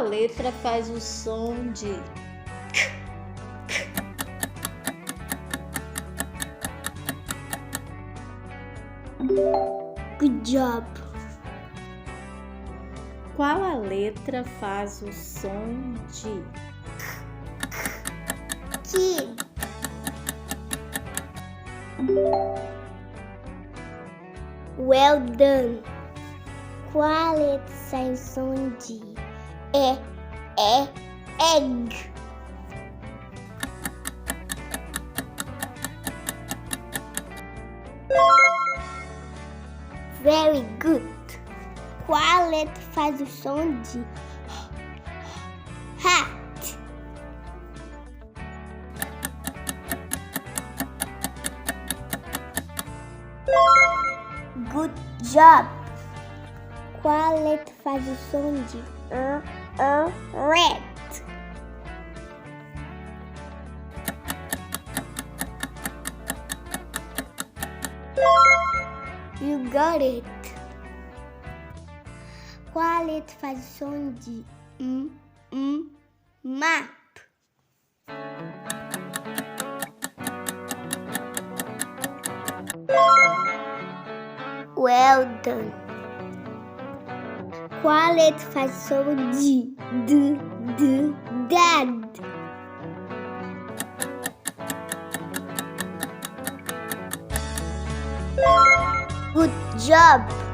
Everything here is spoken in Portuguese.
letra faz o som de Good job. Qual a letra faz o som de Kid. Well done. Qual letra sai o som de egg? Very good. Qual letra faz o som de hat? Good job. Qual letra faz o som de red? You got it. Qual letra faz o som de map? Well done. Qual letra faz o som de dad? Good job.